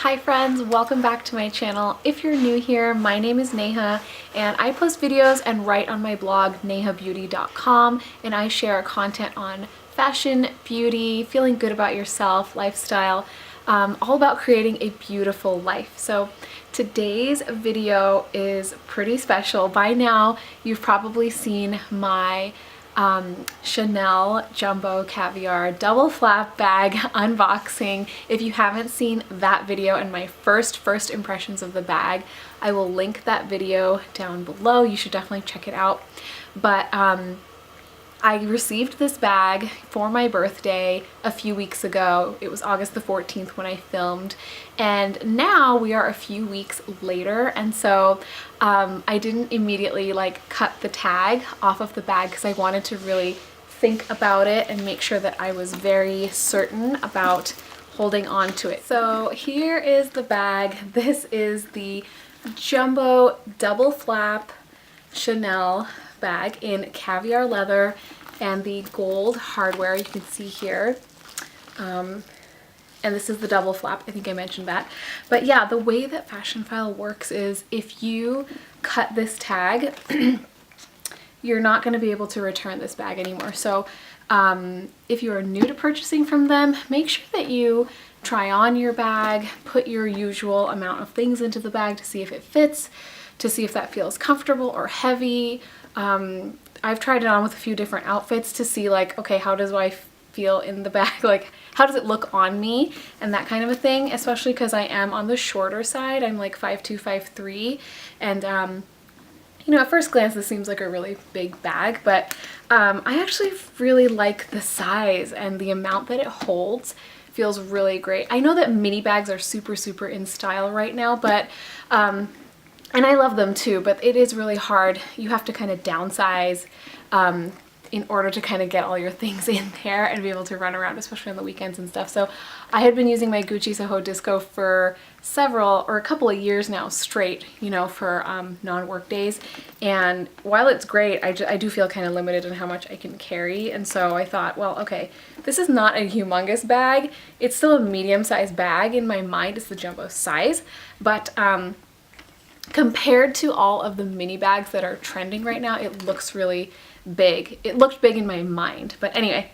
Hi friends, welcome back to my channel. If you're new here, my name is Neha and I post videos and write on my blog nehabeauty.com, and I share content on fashion, beauty, feeling good about yourself, lifestyle, all about creating a beautiful life. So today's video is pretty special. By now you've probably seen my Chanel Jumbo Caviar double flap bag unboxing. If you haven't seen that video and my first impressions of the bag, I will link that video down below. You should definitely check it out. But I received this bag for my birthday a few weeks ago. It was August the 14th when I filmed, and now we are a few weeks later, and so I didn't immediately cut the tag off of the bag because I wanted to really think about it and make sure that I was very certain about holding on to it. So here is the bag. This is the Jumbo double flap Chanel bag in caviar leather and the gold hardware you can see here. And this is the double flap. I think I mentioned that. But yeah, the way that Fashionphile works is if you cut this tag, you're not going to be able to return this bag anymore. So if you are new to purchasing from them, make sure that you try on your bag, put your usual amount of things into the bag to see if it fits, to see if that feels comfortable or heavy. I've tried it on with a few different outfits to see okay, how does I feel in the bag? How does it look on me and that kind of a thing, especially because I am on the shorter side. I'm 5'2", 5'3", and you know, at first glance this seems like a really big bag, but I actually really like the size, and the amount that it holds feels really great. I know that mini bags are super in style right now, but and I love them too, but it is really hard. You have to kind of downsize in order to kind of get all your things in there and be able to run around, especially on the weekends and stuff. So I had been using my Gucci xoxo disco for a couple of years now straight, you know, for non-work days. And while it's great, I do feel kind of limited in how much I can carry. And so I thought, well, okay, this is not a humongous bag. It's still a medium-sized bag. In my mind, it's the jumbo size, but compared to all of the mini bags that are trending right now, it looks really big. It looked big in my mind. But anyway,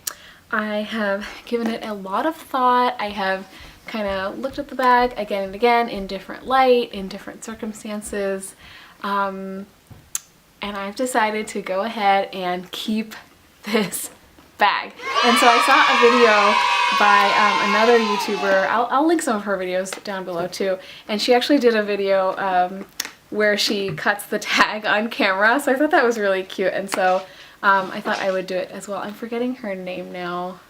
I have given it a lot of thought. I have kind of looked at the bag again and again in different light, in different circumstances. And I've decided to go ahead and keep this bag. And so I saw a video by another YouTuber. I'll link some of her videos down below too. And she actually did a video where she cuts the tag on camera. So I thought that was really cute. And so I thought I would do it as well. I'm forgetting her name now.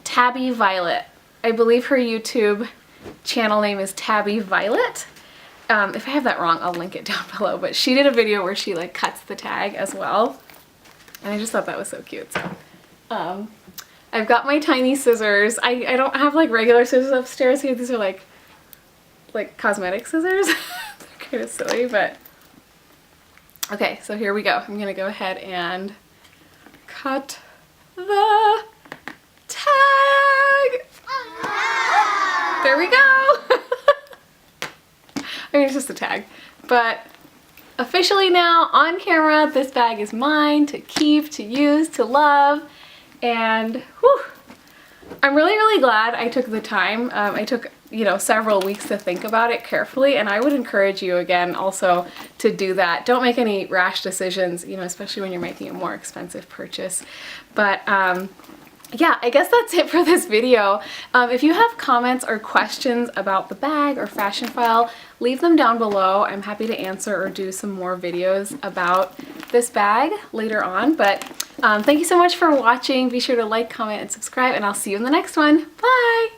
Tabby Violet. I believe her YouTube channel name is Tabby Violet. If I have that wrong, I'll link it down below. But she did a video where she cuts the tag as well. And I just thought that was so cute. So I've got my tiny scissors. I don't have regular scissors upstairs here. These are like cosmetic scissors. They're kind of silly, but okay, so here we go. I'm gonna go ahead and cut the tag. There we go. I mean, it's just a tag, but officially now on camera, this bag is mine to keep, to use, to love, and whew, I'm really glad I took the time. I took, you know, several weeks to think about it carefully, and I would encourage you again also to do that. Don't make any rash decisions, you know, especially when you're making a more expensive purchase. But yeah, I guess that's it for this video. If you have comments or questions about the bag or Fashionphile, leave them down below. I'm happy to answer or do some more videos about this bag later on. But thank you so much for watching. Be sure to like, comment, and subscribe, and I'll see you in the next one. Bye!